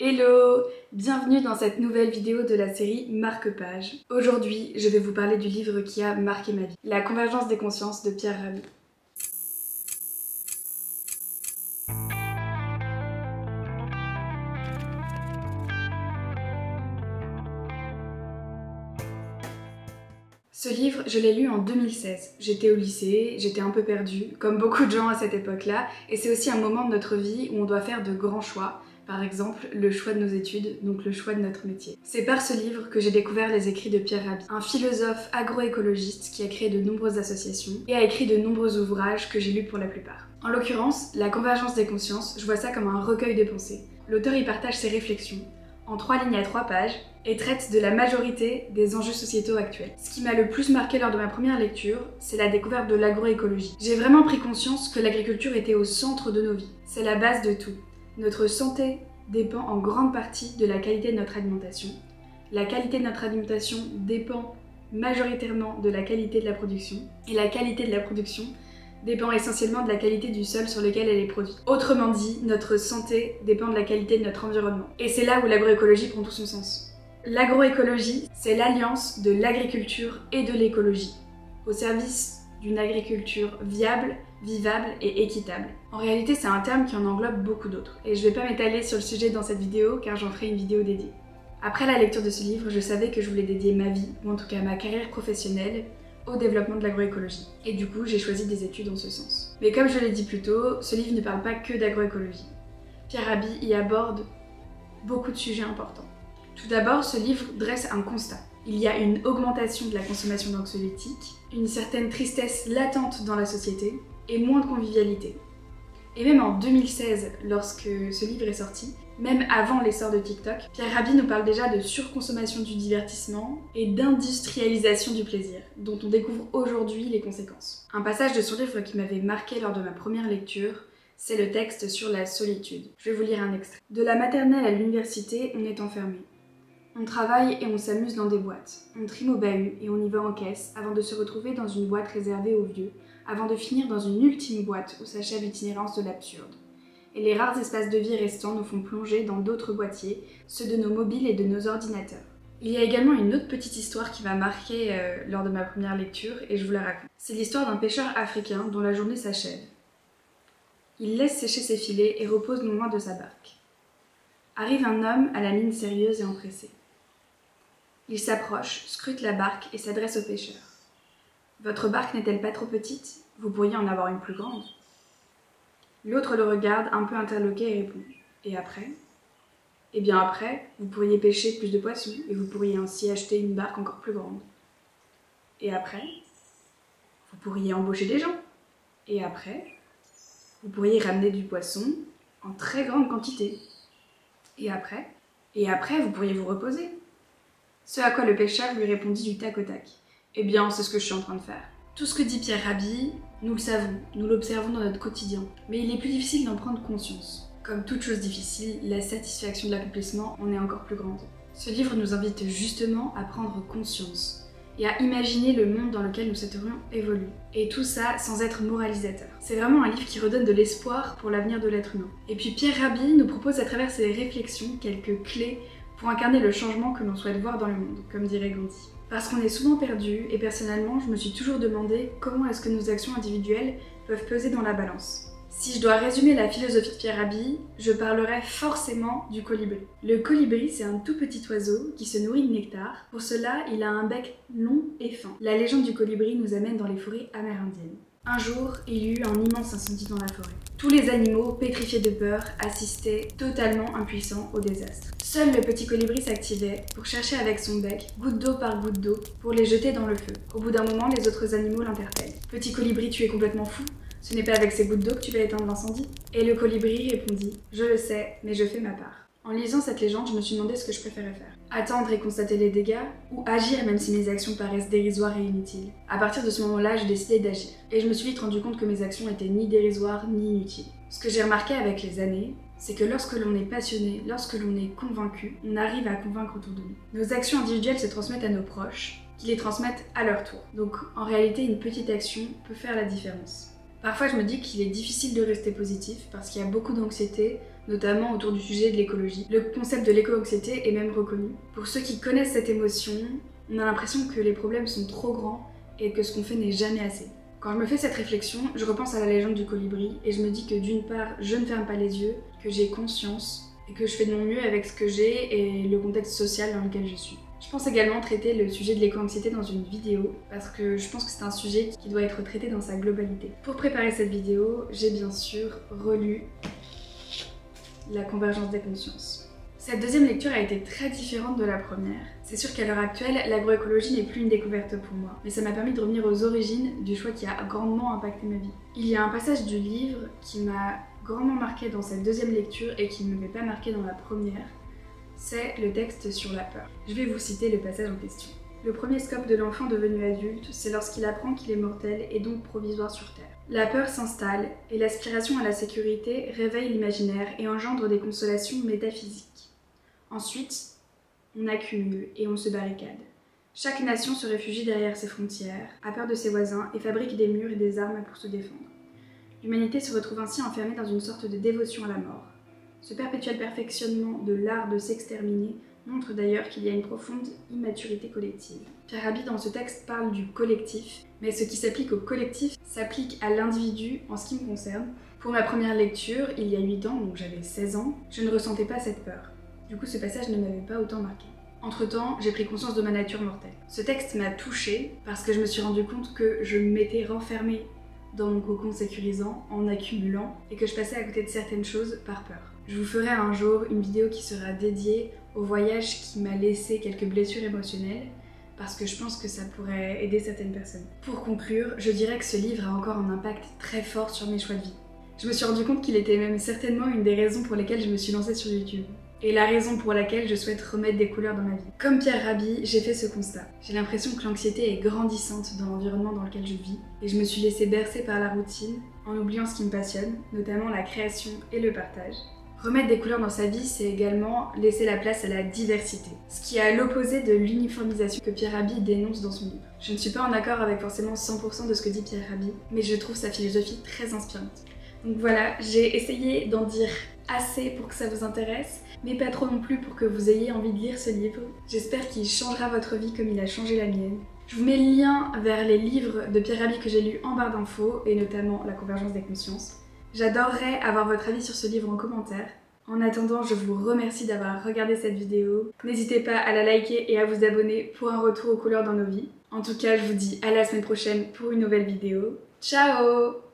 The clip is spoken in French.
Hello! Bienvenue dans cette nouvelle vidéo de la série Marque-Page. Aujourd'hui, je vais vous parler du livre qui a marqué ma vie, La convergence des consciences de Pierre Rabhi. Ce livre, je l'ai lu en 2016. J'étais au lycée, j'étais un peu perdue, comme beaucoup de gens à cette époque-là, et c'est aussi un moment de notre vie où on doit faire de grands choix. Par exemple, le choix de nos études, donc le choix de notre métier. C'est par ce livre que j'ai découvert les écrits de Pierre Rabhi, un philosophe agroécologiste qui a créé de nombreuses associations et a écrit de nombreux ouvrages que j'ai lus pour la plupart. En l'occurrence, La convergence des consciences, je vois ça comme un recueil de pensées. L'auteur y partage ses réflexions, en 3 lignes à 3 pages, et traite de la majorité des enjeux sociétaux actuels. Ce qui m'a le plus marqué lors de ma première lecture, c'est la découverte de l'agroécologie. J'ai vraiment pris conscience que l'agriculture était au centre de nos vies. C'est la base de tout. Notre santé dépend en grande partie de la qualité de notre alimentation. La qualité de notre alimentation dépend majoritairement de la qualité de la production. Et la qualité de la production dépend essentiellement de la qualité du sol sur lequel elle est produite. Autrement dit, notre santé dépend de la qualité de notre environnement. Et c'est là où l'agroécologie prend tout son sens. L'agroécologie, c'est l'alliance de l'agriculture et de l'écologie, au service d'une agriculture viable, vivable et équitable. En réalité, c'est un terme qui en englobe beaucoup d'autres, et je vais pas m'étaler sur le sujet dans cette vidéo car j'en ferai une vidéo dédiée. Après la lecture de ce livre, je savais que je voulais dédier ma vie, ou en tout cas ma carrière professionnelle, au développement de l'agroécologie. Et du coup, j'ai choisi des études en ce sens. Mais comme je l'ai dit plus tôt, ce livre ne parle pas que d'agroécologie. Pierre Rabhi y aborde beaucoup de sujets importants. Tout d'abord, ce livre dresse un constat. Il y a une augmentation de la consommation d'anxiolytiques, une certaine tristesse latente dans la société et moins de convivialité. Et même en 2016, lorsque ce livre est sorti, même avant l'essor de TikTok, Pierre Rabhi nous parle déjà de surconsommation du divertissement et d'industrialisation du plaisir, dont on découvre aujourd'hui les conséquences. Un passage de son livre qui m'avait marqué lors de ma première lecture, c'est le texte sur la solitude. Je vais vous lire un extrait. De la maternelle à l'université, on est enfermé. On travaille et on s'amuse dans des boîtes. On trime au bahut et on y va en caisse avant de se retrouver dans une boîte réservée aux vieux, avant de finir dans une ultime boîte où s'achève l'itinérance de l'absurde. Et les rares espaces de vie restants nous font plonger dans d'autres boîtiers, ceux de nos mobiles et de nos ordinateurs. Il y a également une autre petite histoire qui m'a marquée lors de ma première lecture et je vous la raconte. C'est l'histoire d'un pêcheur africain dont la journée s'achève. Il laisse sécher ses filets et repose non loin de sa barque. Arrive un homme à la mine sérieuse et empressée. Il s'approche, scrute la barque et s'adresse au pêcheur. « Votre barque n'est-elle pas trop petite? Vous pourriez en avoir une plus grande. » L'autre le regarde un peu interloqué et répond « Et après ?»« Eh bien après, vous pourriez pêcher plus de poissons et vous pourriez ainsi acheter une barque encore plus grande. Et après, vous pourriez embaucher des gens. Et après, vous pourriez ramener du poisson en très grande quantité. Et après, vous pourriez vous reposer. » Ce à quoi le pêcheur lui répondit du tac au tac. « Eh bien, c'est ce que je suis en train de faire. » Tout ce que dit Pierre Rabhi, nous le savons, nous l'observons dans notre quotidien, mais il est plus difficile d'en prendre conscience. Comme toute chose difficile, la satisfaction de l'accomplissement en est encore plus grande. Ce livre nous invite justement à prendre conscience et à imaginer le monde dans lequel nous souhaiterions évoluer. Et tout ça sans être moralisateur. C'est vraiment un livre qui redonne de l'espoir pour l'avenir de l'être humain. Et puis Pierre Rabhi nous propose à travers ses réflexions quelques clés pour incarner le changement que l'on souhaite voir dans le monde, comme dirait Gandhi. Parce qu'on est souvent perdu, et personnellement, je me suis toujours demandé comment est-ce que nos actions individuelles peuvent peser dans la balance. Si je dois résumer la philosophie de Pierre Rabhi, je parlerai forcément du colibri. Le colibri, c'est un tout petit oiseau qui se nourrit de nectar. Pour cela, il a un bec long et fin. La légende du colibri nous amène dans les forêts amérindiennes. Un jour, il y eut un immense incendie dans la forêt. Tous les animaux, pétrifiés de peur, assistaient totalement impuissants au désastre. Seul le petit colibri s'activait pour chercher avec son bec, goutte d'eau par goutte d'eau, pour les jeter dans le feu. Au bout d'un moment, les autres animaux l'interpellent. « Petit colibri, tu es complètement fou? Ce n'est pas avec ces gouttes d'eau que tu vas éteindre l'incendie ?» Et le colibri répondit « Je le sais, mais je fais ma part. » En lisant cette légende, je me suis demandé ce que je préférais faire. Attendre et constater les dégâts, ou agir même si mes actions paraissent dérisoires et inutiles. À partir de ce moment-là, j'ai décidé d'agir. Et je me suis vite rendu compte que mes actions étaient ni dérisoires ni inutiles. Ce que j'ai remarqué avec les années, c'est que lorsque l'on est passionné, lorsque l'on est convaincu, on arrive à convaincre autour de nous. Nos actions individuelles se transmettent à nos proches, qui les transmettent à leur tour. Donc en réalité, une petite action peut faire la différence. Parfois, je me dis qu'il est difficile de rester positif parce qu'il y a beaucoup d'anxiété, notamment autour du sujet de l'écologie. Le concept de l'éco-anxiété est même reconnu. Pour ceux qui connaissent cette émotion, on a l'impression que les problèmes sont trop grands et que ce qu'on fait n'est jamais assez. Quand je me fais cette réflexion, je repense à la légende du colibri et je me dis que d'une part, je ne ferme pas les yeux, que j'ai conscience et que je fais de mon mieux avec ce que j'ai et le contexte social dans lequel je suis. Je pense également traiter le sujet de l'éco-anxiété dans une vidéo parce que je pense que c'est un sujet qui doit être traité dans sa globalité. Pour préparer cette vidéo, j'ai bien sûr relu La convergence des consciences. Cette deuxième lecture a été très différente de la première. C'est sûr qu'à l'heure actuelle, l'agroécologie n'est plus une découverte pour moi, mais ça m'a permis de revenir aux origines du choix qui a grandement impacté ma vie. Il y a un passage du livre qui m'a grandement marqué dans cette deuxième lecture et qui ne m'avait pas marqué dans la première. C'est le texte sur la peur. Je vais vous citer le passage en question. Le premier scope de l'enfant devenu adulte, c'est lorsqu'il apprend qu'il est mortel et donc provisoire sur Terre. La peur s'installe et l'aspiration à la sécurité réveille l'imaginaire et engendre des consolations métaphysiques. Ensuite, on accumule et on se barricade. Chaque nation se réfugie derrière ses frontières, a peur de ses voisins et fabrique des murs et des armes pour se défendre. L'humanité se retrouve ainsi enfermée dans une sorte de dévotion à la mort. Ce perpétuel perfectionnement de l'art de s'exterminer montre d'ailleurs qu'il y a une profonde immaturité collective. Pierre Rabhi dans ce texte parle du collectif, mais ce qui s'applique au collectif s'applique à l'individu en ce qui me concerne. Pour ma première lecture, il y a 8 ans, donc j'avais 16 ans, je ne ressentais pas cette peur. Du coup, ce passage ne m'avait pas autant marqué. Entre-temps, j'ai pris conscience de ma nature mortelle. Ce texte m'a touchée parce que je me suis rendu compte que je m'étais renfermée dans mon cocon sécurisant en accumulant et que je passais à côté de certaines choses par peur. Je vous ferai un jour une vidéo qui sera dédiée au voyage qui m'a laissé quelques blessures émotionnelles parce que je pense que ça pourrait aider certaines personnes. Pour conclure, je dirais que ce livre a encore un impact très fort sur mes choix de vie. Je me suis rendu compte qu'il était même certainement une des raisons pour lesquelles je me suis lancée sur YouTube. Et la raison pour laquelle je souhaite remettre des couleurs dans ma vie. Comme Pierre Rabhi, j'ai fait ce constat. J'ai l'impression que l'anxiété est grandissante dans l'environnement dans lequel je vis, et je me suis laissée bercer par la routine, en oubliant ce qui me passionne, notamment la création et le partage. Remettre des couleurs dans sa vie, c'est également laisser la place à la diversité, ce qui est à l'opposé de l'uniformisation que Pierre Rabhi dénonce dans son livre. Je ne suis pas en accord avec forcément 100% de ce que dit Pierre Rabhi, mais je trouve sa philosophie très inspirante. Donc voilà, j'ai essayé d'en dire assez pour que ça vous intéresse, mais pas trop non plus pour que vous ayez envie de lire ce livre. J'espère qu'il changera votre vie comme il a changé la mienne. Je vous mets le lien vers les livres de Pierre Rabhi que j'ai lus en barre d'infos, et notamment La convergence des consciences. J'adorerais avoir votre avis sur ce livre en commentaire. En attendant, je vous remercie d'avoir regardé cette vidéo. N'hésitez pas à la liker et à vous abonner pour un retour aux couleurs dans nos vies. En tout cas, je vous dis à la semaine prochaine pour une nouvelle vidéo. Ciao!